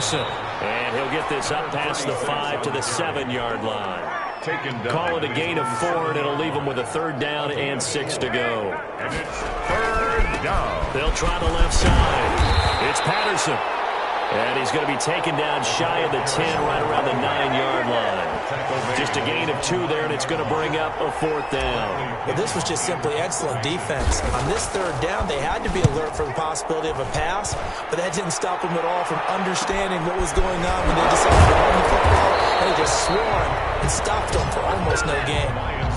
Patterson. And he'll get this up past the 5 to the 7-yard line. Call it a gain of 4, and it'll leave them with a 3rd down and 6 to go. And it's 3rd down. They'll try the left side. It's Patterson. And he's going to be taken down shy of the 10, right around the 9-yard line. Just a gain of 2 there, and it's going to bring up a 4th down. Well, this was just simply excellent defense. On this 3rd down, they had to be alert for the possibility of a pass, but that didn't stop them at all from understanding what was going on when they decided to run the football. They just swarmed and stopped them for almost no gain.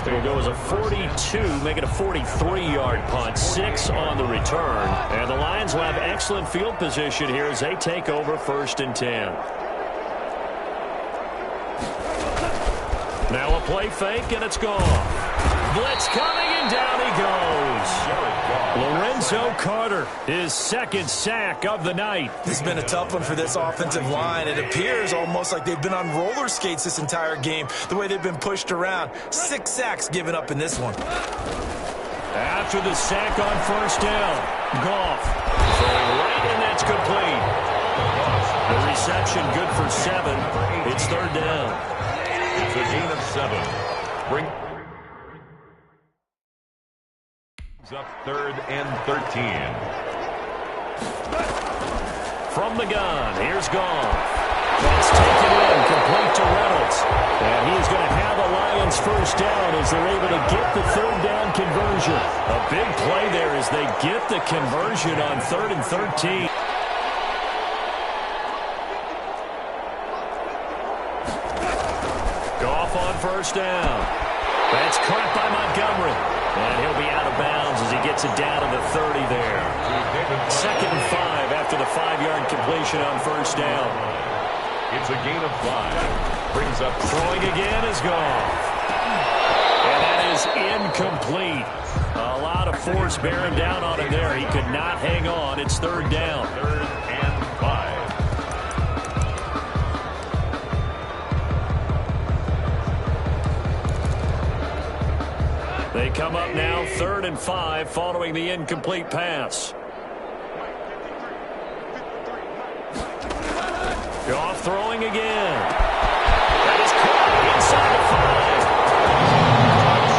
It'll go as a 42, make it a 43-yard punt, 6 on the return. And the Lions will have excellent field position here as they take over 1st and 10. Now a play fake, and it's gone. Blitz coming, and down he goes. Lorenzo Carter, his 2nd sack of the night. This has been a tough one for this offensive line. It appears almost like they've been on roller skates this entire game, the way they've been pushed around. 6 sacks given up in this one. After the sack on 1st down, Goff throwing right, and that's complete. The reception good for 7. It's 3rd down. It's a gain of 7. Brings up 3rd and 13. From the gun, here's Goff. That's taken in, complete to Reynolds. And he's going to have a Lions 1st down as they're able to get the 3rd down conversion. A big play there as they get the conversion on 3rd and 13. Goff on 1st down. That's caught by Montgomery. And he'll be out of bounds as he gets it down to the 30 there. 2nd and 5 after the 5-yard completion on 1st down. It's a gain of 5. Brings up throwing again is Goff. And that is incomplete. A lot of force bearing down on him there. He could not hang on. It's 3rd down. 3rd and 5. They come up now 3rd and 5 following the incomplete pass. Goff throwing again. That is caught inside the 5.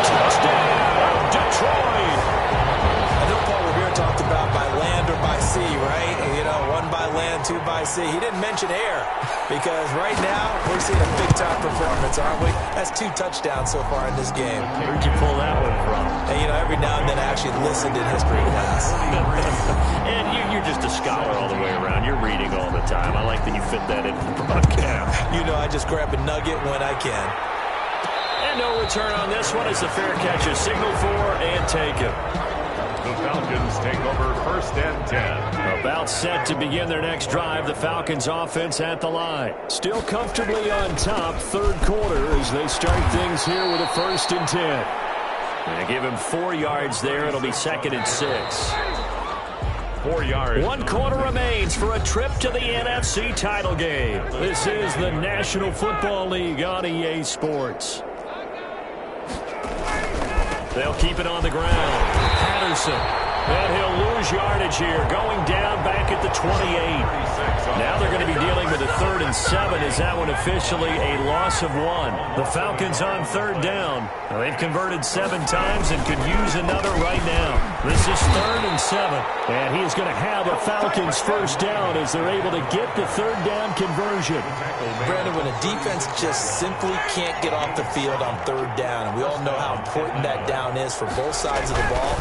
Touchdown, Detroit. I know, Paul Revere talked about by land or by sea, right? You know, 1 by land, 2 by sea. He didn't mention air because right now we're seeing a big-time performance, aren't we? That's 2 touchdowns so far in this game. Where'd you pull that one from? And, you know, every now and then I actually listened in history class. And you're just a scholar all the way around. You're reading all the time. I like that you fit that into the broadcast. You know, I just grab a nugget when I can. And no return on this one as the fair catch is signaled for and taken. The Falcons take over 1st and 10. About set to begin their next drive. The Falcons offense at the line. Still comfortably on top 3rd quarter as they start things here with a 1st and 10. And give him 4 yards there. It'll be 2nd and 6. 4 yards. 1 quarter remains for a trip to the NFC title game. This is the National Football League on EA Sports. They'll keep it on the ground. Patterson. And he'll lose yardage here. Going down back at the 28. Now they're going to be dealing with a 3rd and 7. Is that one officially a loss of 1? The Falcons on 3rd down. Now they've converted 7 times and could use another right now. This is 3rd and 7. And he is going to have a Falcons 1st down as they're able to get the 3rd down conversion. Brandon, when a defense just simply can't get off the field on 3rd down, and we all know how important that down is for both sides of the ball,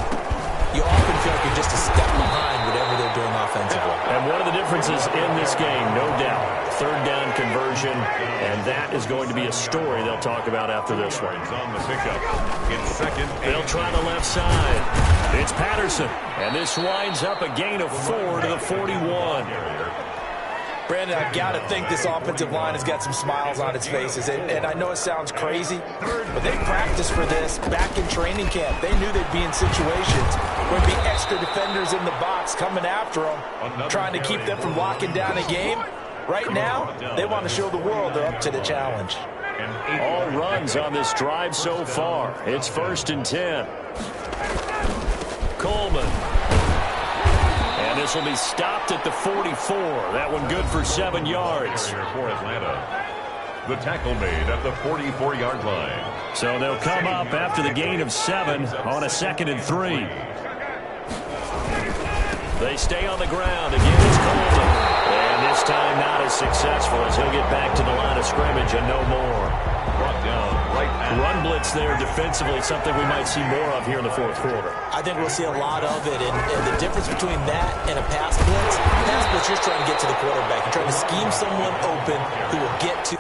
you often feel like you're just a step behind whatever they're doing offensively. And one of the differences in this game, no doubt, 3rd down conversion, and that is going to be a story they'll talk about after this one. On the pickup. It's 2nd. They'll try the left side. It's Patterson, and this winds up a gain of 4 to the 41. Brandon, I've got to think this offensive line has got some smiles on its faces. And I know it sounds crazy, but they practiced for this back in training camp. They knew they'd be in situations where there'd be extra defenders in the box coming after them, trying to keep them from locking down a game. Right now, they want to show the world they're up to the challenge. All runs on this drive so far. It's 1st and 10. Coleman. And this will be stopped at the 44. That one good for 7 yards. For Atlanta. The tackle made at the 44-yard line. So they'll come up after the gain of 7 on a 2nd and 3. They stay on the ground. Again, it's Coleman. And this time not as successful as he'll get back to the line of scrimmage and no more. Brought down right at Run blitz there defensively, something we might see more of here in the 4th quarter. I think we'll see a lot of it, and the difference between that and a pass blitz, you're trying to get to the quarterback. You're trying to scheme someone open who will get to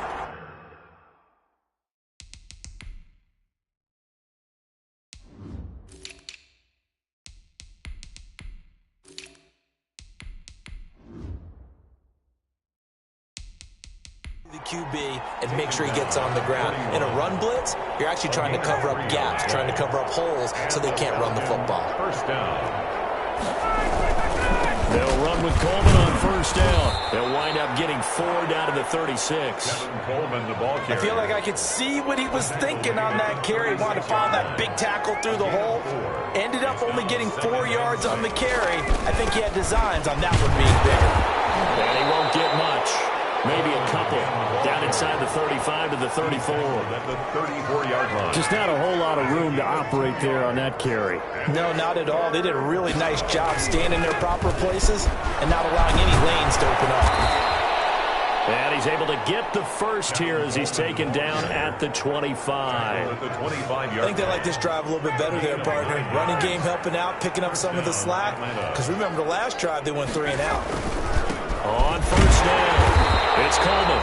the QB and make sure he gets on the ground. In a run blitz, you're actually trying to cover up gaps, trying to cover up holes so they can't run the football. first down. They'll run with Coleman on first down. They'll wind up getting 4 down to the 36. Coleman, the ball carrier. I feel like I could see what he was thinking on that carry. Wanted to find that big tackle through the hole. Ended up only getting 4 yards on the carry. I think he had designs on that one being bigger. And he won't get much. Maybe a couple. Down inside the 35 to the 34. At the 34-yard line. Just not a whole lot of room to operate there on that carry. No, not at all. They did a really nice job staying in their proper places and not allowing any lanes to open up. And he's able to get the first here as he's taken down at the 25. At the 25-yard I think they like this drive a little bit better there, partner. Running game helping out, picking up some of the slack. Because remember the last drive, they went 3 and out. On first down, it's Coleman.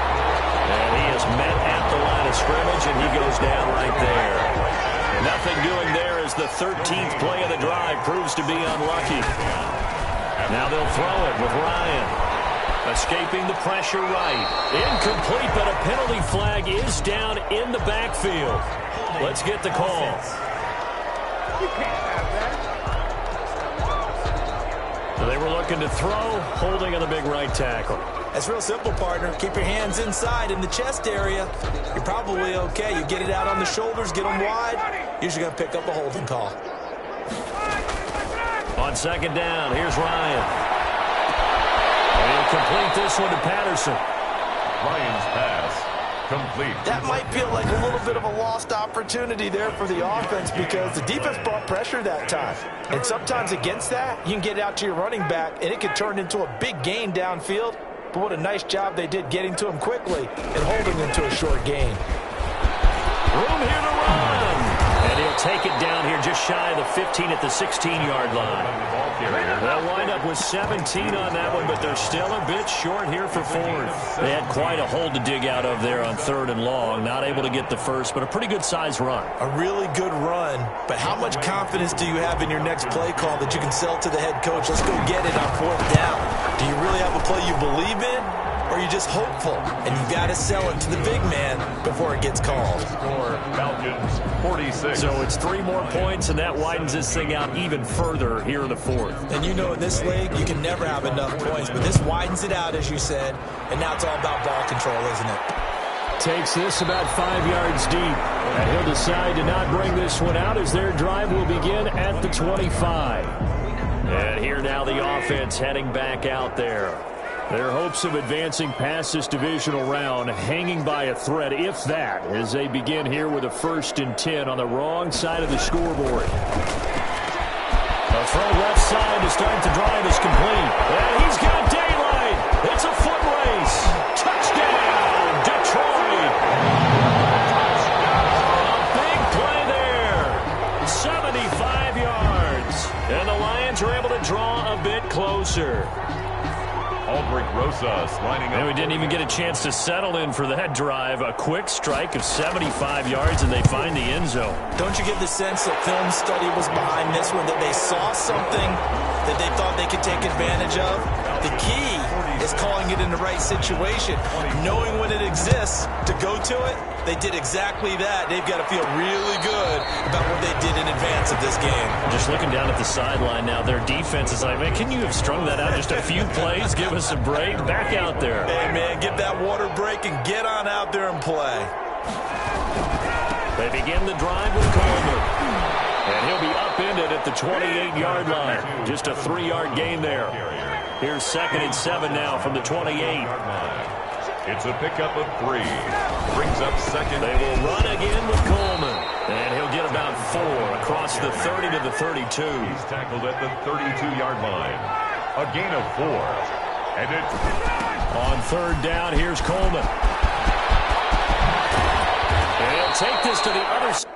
And he is met at the line of scrimmage, and he goes down right there. Nothing doing there as the 13th play of the drive proves to be unlucky. Now they'll throw it with Ryan. Escaping the pressure right. Incomplete, but a penalty flag is down in the backfield. Let's get the call. You can't have that. So they were looking to throw, holding on the big right tackle. That's real simple, partner. Keep your hands inside in the chest area. You're probably okay. You get it out on the shoulders, get them wide. Usually going to pick up a holding call. On second down, here's Ryan. And he'll complete this one to Patterson. Ryan's pass. Complete. That might feel like a little bit of a lost opportunity there for the offense because the defense brought pressure that time. And sometimes against that, you can get out to your running back, and it could turn into a big gain downfield. But what a nice job they did getting to him quickly and holding him to a short gain. Room here to run. And he'll take it down here just shy of the 15 at the 16-yard line. They'll wind up with 17 on that one, but they're still a bit short here for 4th. They had quite a hole to dig out of there on 3rd and long. Not able to get the first, but a pretty good size run. A really good run, but how much confidence do you have in your next play call that you can sell to the head coach? Let's go get it on 4th down. Do you really have a play you believe in, or are you just hopeful? And you've got to sell it to the big man before it gets called. Score, Falcons, 46. So it's 3 more points, and that widens this thing out even further here in the 4th. And you know in this league, you can never have enough points, but this widens it out, as you said, and now it's all about ball control, isn't it? Takes this about 5 yards deep, and he'll decide to not bring this one out as their drive will begin at the 25. And here now the offense heading back out there. Their hopes of advancing past this divisional round hanging by a thread, if that, as they begin here with a 1st and 10 on the wrong side of the scoreboard. A throw left side to start the drive is complete. And he's got daylight. It's a foot race. Touchdown, Detroit. A big play there. 75 yards. And the Lions are able to draw a bit closer. Aldrich Rosas lining up. And we didn't even get a chance to settle in for that drive. A quick strike of 75 yards, and they find the end zone. Don't you get the sense that film study was behind this one, that they saw something that they thought they could take advantage of? The key is calling it in the right situation, knowing when it exists to go to it. They did exactly that. They've got to feel really good about what they did in advance of this game. Just looking down at the sideline now, their defense is like, man, can you have strung that out just a few plays? Give us a break. Back out there. Hey, man, get that water break and get on out there and play. They begin the drive with Coleman. And he'll be upended at the 28-yard line. Just a 3-yard gain there. Here's 2nd and 7 now from the 28. It's a pickup of 3. Brings up 2nd. They will run again with Coleman. And he'll get about 4 across the 30 to the 32. He's tackled at the 32-yard line. A gain of 4. And it's on 3rd down. Here's Coleman. And he'll take this to the other side.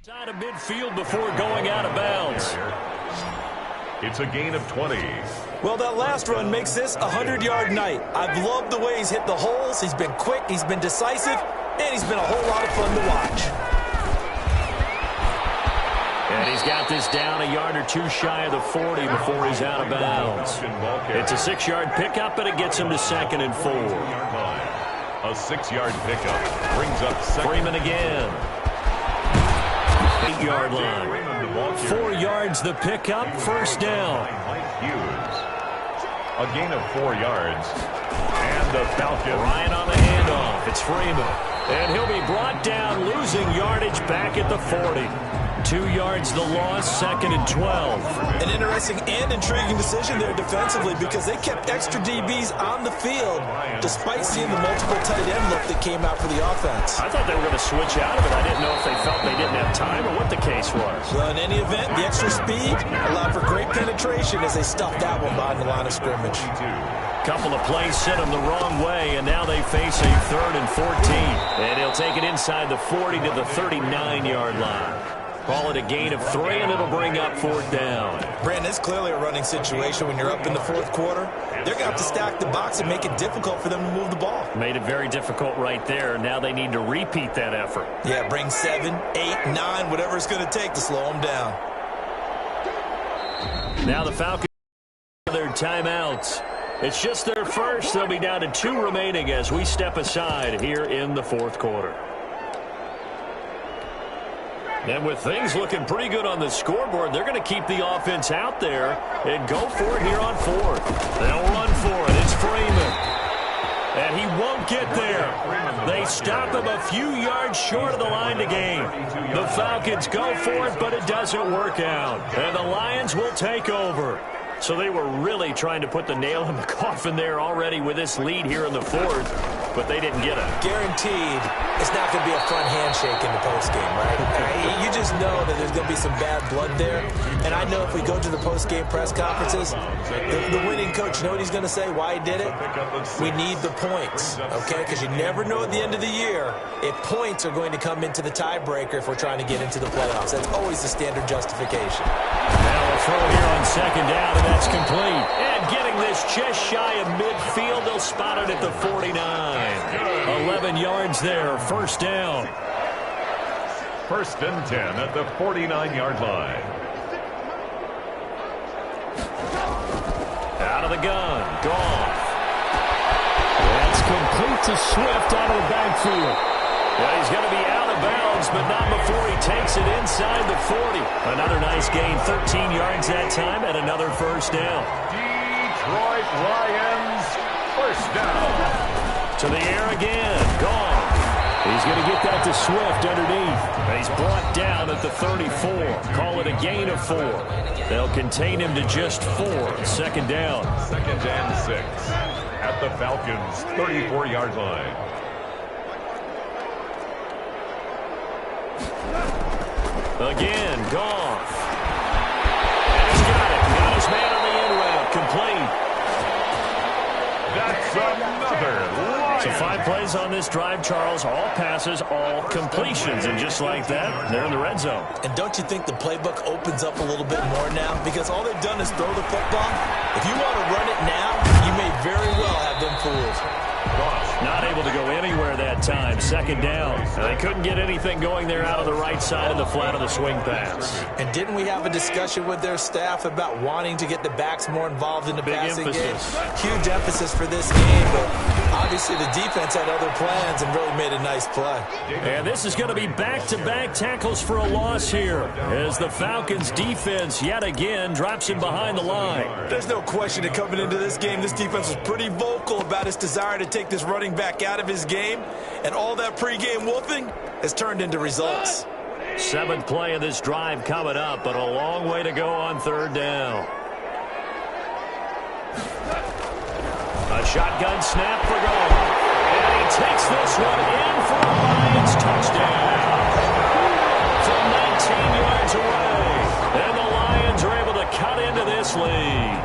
Side of midfield before going out of bounds. It's a gain of 20. Well, that last run makes this a 100-yard night. I've loved the way he's hit the holes. He's been quick, he's been decisive, and he's been a whole lot of fun to watch. And he's got this down a yard or 2 shy of the 40 before he's out of bounds. It's a 6-yard pickup, but it gets him to 2nd and 4. A 6-yard pickup brings up 2nd. Freeman again. 8-yard line. 4 yards the pickup, 1st down. A gain of 4 yards. And the Falcons. Ryan on the handoff. It's Freeman. And he'll be brought down, losing yardage back at the 40. 2 yards the loss, 2nd and 12. An interesting and intriguing decision there defensively because they kept extra DBs on the field despite seeing the multiple tight end look that came out for the offense. I thought they were going to switch out of it. I didn't know if they felt they didn't have time or what the case was. Well, in any event, the extra speed allowed for great penetration as they stuffed that one behind the line of scrimmage. Couple of plays sent them the wrong way, and now they face a 3rd and 14. And he'll take it inside the 40 to the 39-yard line. Call it a gain of 3, and it'll bring up 4th down. Brandon, it's clearly a running situation when you're up in the 4th quarter. They're going to have to stack the box and make it difficult for them to move the ball. Made it very difficult right there. Now they need to repeat that effort. Yeah, bring 7, 8, 9, whatever it's going to take to slow them down. Now the Falcons their timeouts. It's just their first. They'll be down to 2 remaining as we step aside here in the 4th quarter. And with things looking pretty good on the scoreboard, they're going to keep the offense out there and go for it here on 4th. They'll run for it. It's Freeman. And he won't get there. They stop him a few yards short of the line to gain. The Falcons go for it, but it doesn't work out. And the Lions will take over. So they were really trying to put the nail in the coffin there already with this lead here in the 4th, but they didn't get it. Guaranteed it's not going to be a front handshake in the postgame, right? You just know that there's going to be some bad blood there. And I know if we go to the postgame press conferences, the winning coach, you know what he's going to say, why he did it? We need the points, okay? Because you never know at the end of the year if points are going to come into the tiebreaker if we're trying to get into the playoffs. That's always the standard justification. Now we'll throw it here on 2nd down, and that's complete. And getting this just shy of midfield, they'll spot it at the 49. 11 yards there, 1st down. 1st and 10 at the 49-yard line. Out of the gun, Goff. That's complete to Swift out of the backfield. Well, he's going to be out of bounds, but not before he takes it inside the 40. Another nice gain, 13 yards that time, and another 1st down. Detroit Lions, 1st down. To the air again, Goff. He's going to get that to Swift underneath. He's brought down at the 34. Call it a gain of 4. They'll contain him to just 4. 2nd down. 2nd and 6 at the Falcons' 34-yard line. Again, Goff. And he's got it. Got his man on the end route. Complete. That's another Lions. So 5 plays on this drive, Charles. All passes, all completions. And just like that, they're in the red zone. And don't you think the playbook opens up a little bit more now? Because all they've done is throw the football. If you want to run it now, you may very well have them fooled. Not able to go anywhere that that time. Second down. And they couldn't get anything going there out of the right side of the flat of the swing pass. And didn't we have a discussion with their staff about wanting to get the backs more involved in the passing game? Huge emphasis for this game, but obviously the defense had other plans and really made a nice play. And this is going to be back-to-back tackles for a loss here as the Falcons defense yet again drops him behind the line. There's no question that coming into this game, this defense was pretty vocal about its desire to take this running back out of his game, and all that pregame wolfing has turned into results. 7th play of this drive coming up, but a long way to go on 3rd down. A shotgun snap for goal. And he takes this one in for a Lions touchdown. From 19 yards away. And the Lions are able to cut into this lead.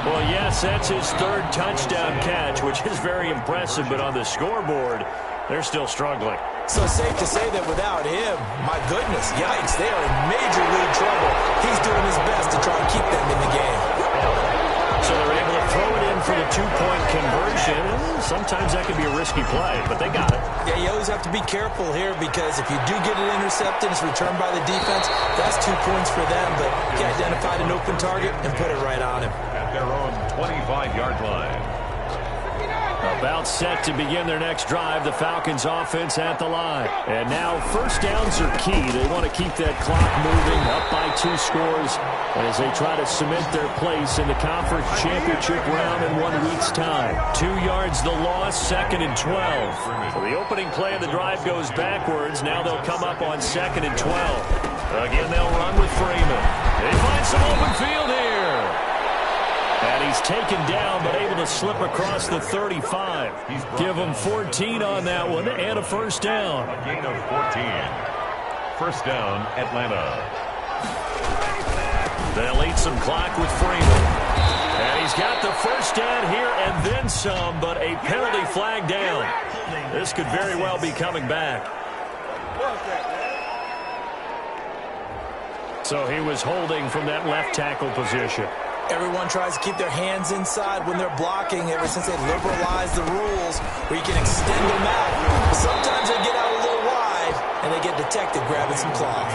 Well, yes, that's his 3rd touchdown catch, which is very impressive, but on the scoreboard, they're still struggling. So safe to say that without him, my goodness, yikes, they are in major league trouble. He's doing his best to try and keep them in the game. So they're able to throw it in for the 2-point conversion. Sometimes that can be a risky play, but they got it. Yeah, you always have to be careful here because if you do get it intercepted, it's returned by the defense, that's 2 points for them, but he identified an open target and put it right on him. At their own 25-yard line. About set to begin their next drive, the Falcons offense at the line. And now 1st downs are key. They want to keep that clock moving up by 2 scores as they try to cement their place in the conference championship round in 1 week's time. 2 yards the loss, 2nd and 12. So the opening play of the drive goes backwards. Now they'll come up on 2nd and 12. Again, they'll run with Freeman. They find some open field here. And he's taken down, but able to slip across the 35. Give him 14 on that one and a 1st down. A gain of 14. 1st down, Atlanta. They'll eat some clock with Freeman. And he's got the 1st down here and then some, but a penalty flag down. This could very well be coming back. So he was holding from that left tackle position. Everyone tries to keep their hands inside when they're blocking ever since they liberalized the rules where you can extend them out. But sometimes they get out a little wide and they get detected grabbing some cloth.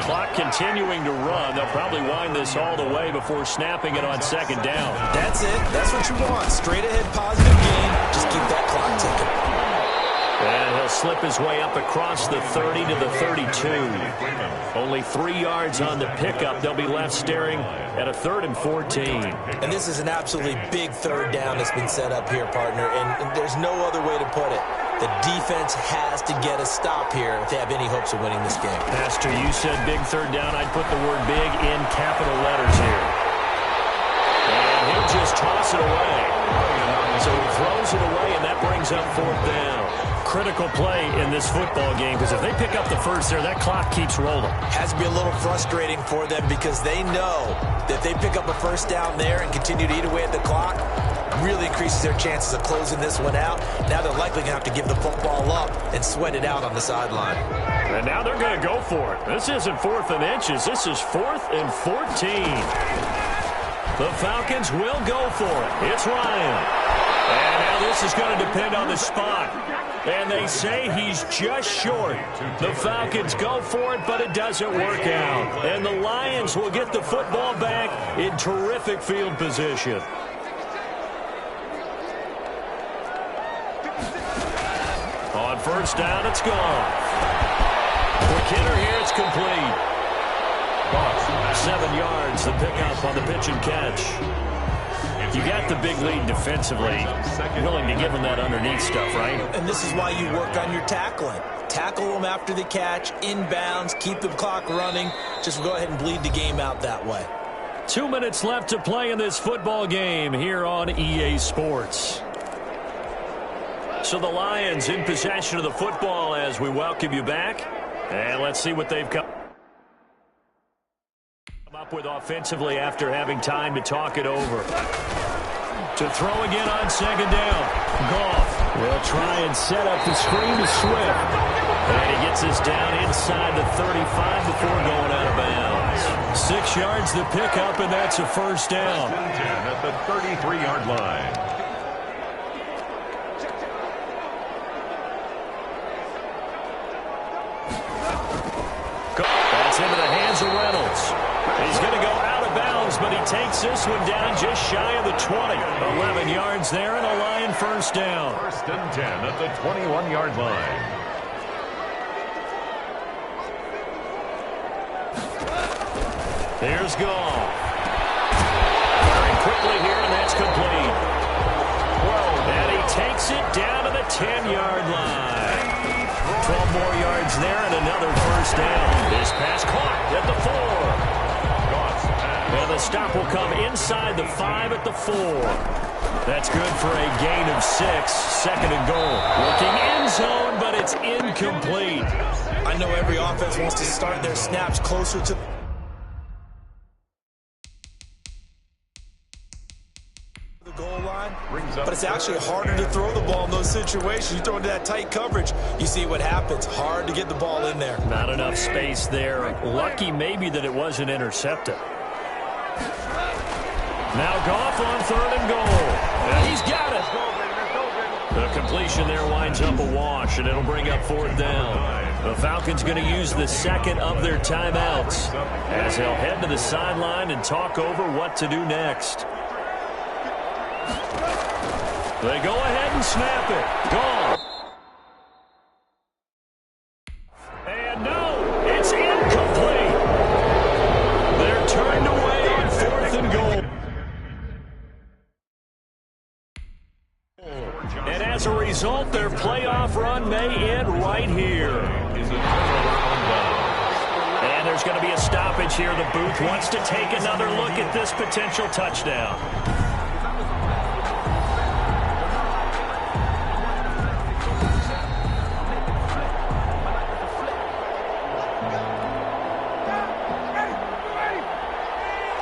Clock continuing to run. They'll probably wind this all the way before snapping it on 2nd down. That's it. That's what you want. Straight ahead positive gain. Just keep that clock ticking. And he'll slip his way up across the 30 to the 32. Only 3 yards on the pickup. They'll be left staring at a 3rd and 14. And this is an absolutely big 3rd down that's been set up here, partner, and there's no other way to put it. The defense has to get a stop here if they have any hopes of winning this game. Pastor, you said big 3rd down. I'd put the word big in capital letters here. And he'll just toss it away. So he throws it away, and that brings up 4th down. Critical play in this football game because if they pick up the 1st there, that clock keeps rolling. Has to be a little frustrating for them because they know that if they pick up a 1st down there and continue to eat away at the clock, really increases their chances of closing this one out. Now they're likely going to have to give the football up and sweat it out on the sideline. And now they're going to go for it. This isn't 4th and inches. This is 4th and 14. The Falcons will go for it. It's Ryan. And now this is going to depend on the spot. And they say he's just short. The Falcons go for it, but it doesn't work out. And the Lions will get the football back in terrific field position. On 1st down, it's gone. Quick hitter here, it's complete. 7 yards, the pickup on the pitch and catch. You got the big lead defensively. Willing to give them that underneath stuff, right? And this is why you work on your tackling. Tackle them after the catch, inbounds, keep the clock running. Just go ahead and bleed the game out that way. 2 minutes left to play in this football game here on EA Sports. So the Lions in possession of the football as we welcome you back. And let's see what they've come up with offensively after having time to talk it over. To throw again on 2nd down. Goff will try and set up the screen to Swift. And he gets us down inside the 35 before going out of bounds. 6 yards the pickup, and that's a 1st down. At the 33-yard line. takes this one down just shy of the 20. 11 yards there and a Lion first down. 1st and 10 at the 21-yard line. Here's Goff. Very quickly here, and that's complete. And he takes it down to the 10-yard line. 12 more yards there and another first down. This pass caught at the 4. And the stop will come inside the 5 at the 4. That's good for a gain of 6. 2nd and goal. Looking end zone, but it's incomplete. I know every offense wants to start their snaps closer to the goal line, but it's actually harder to throw the ball in those situations. You throw into that tight coverage, you see what happens. Hard to get the ball in there. Not enough space there. Lucky maybe that it wasn't intercepted. Now Goff on 3rd and goal. And he's got it. The completion there winds up a wash, and it'll bring up 4th down. The Falcons going to use the 2nd of their timeouts as they'll head to the sideline and talk over what to do next. They go ahead and snap it. Gone. And no, it's incomplete. They're turned away on 4th and goal. And as a result, their playoff run may end right here. And there's going to be a stoppage here. The booth wants to take another look at this potential touchdown.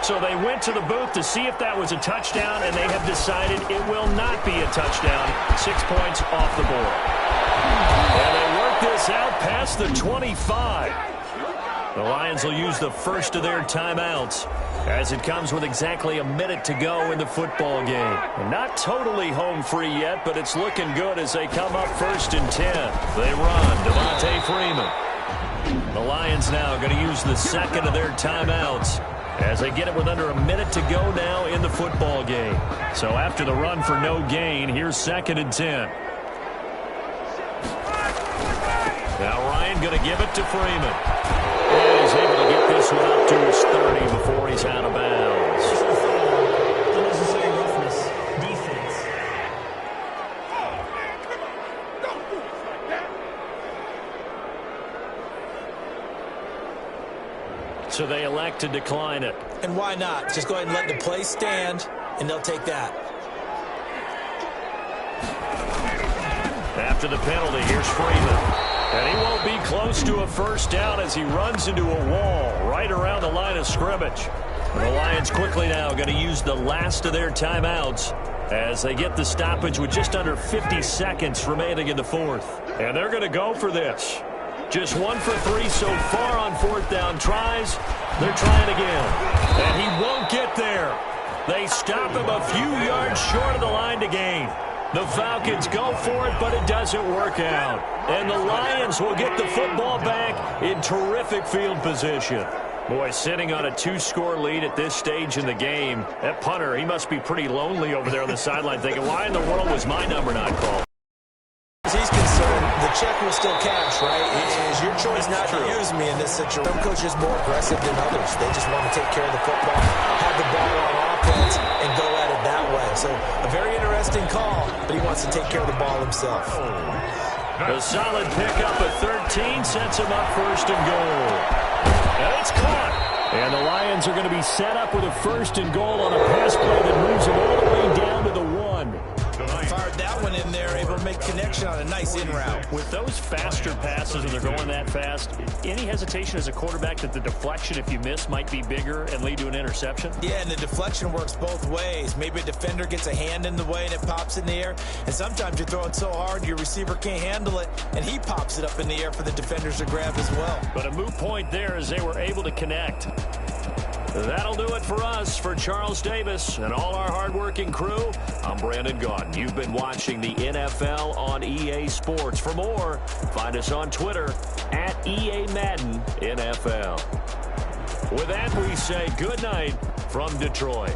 So they went to the booth to see if that was a touchdown, and they have decided it will not be a touchdown. 6 points off the board. And they work this out past the 25. The Lions will use the first of their timeouts as it comes with exactly a minute to go in the football game. And not totally home free yet, but it's looking good as they come up 1st and 10. They run. Devontae Freeman. The Lions now going to use the 2nd of their timeouts as they get it with under a minute to go now in the football game. So after the run for no gain, here's 2nd and 10. Now Ryan going to give it to Freeman. And he's able to get this one up to his 30 before he's out of bounds. Unnecessary roughness. Defense. So they elect to decline it. And why not? Just go ahead and let the play stand, and they'll take that. After the penalty, here's Freeman. And he won't be close to a first down as he runs into a wall right around the line of scrimmage. And the Lions quickly now going to use the last of their timeouts as they get the stoppage with just under 50 seconds remaining in the 4th. And they're going to go for this. Just 1 for 3 so far on 4th down tries. They're trying again. And he won't get there. They stop him a few yards short of the line to gain. The Falcons go for it, but it doesn't work out. And the Lions will get the football back in terrific field position. Boy, sitting on a 2-score lead at this stage in the game, that punter, he must be pretty lonely over there on the sideline thinking, why in the world was my number not called? He's concerned, the check will still cash, right? It is your choice not to use me in this situation. Some coaches are more aggressive than others. They just want to take care of the football, have the ball on offense, and go at it that way. So a very interesting call, but he wants to take care of the ball himself. A solid pickup at 13 sets him up 1st and goal. And it's caught. And the Lions are going to be set up with a 1st and goal on a pass play that moves them all the way down to the 1. Fired that one in there, able to make connection on a nice in route. With those faster passes and they're going that fast, any hesitation as a quarterback that the deflection, if you miss, might be bigger and lead to an interception? Yeah, and the deflection works both ways. Maybe a defender gets a hand in the way and it pops in the air. And sometimes you throw it so hard your receiver can't handle it, and he pops it up in the air for the defenders to grab as well. But a moot point there as they were able to connect. That'll do it for us. For Charles Davis and all our hardworking crew, I'm Brandon Gaudin. You've been watching the NFL on EA Sports. For more, find us on Twitter @EA Madden NFL. With that, we say good night from Detroit.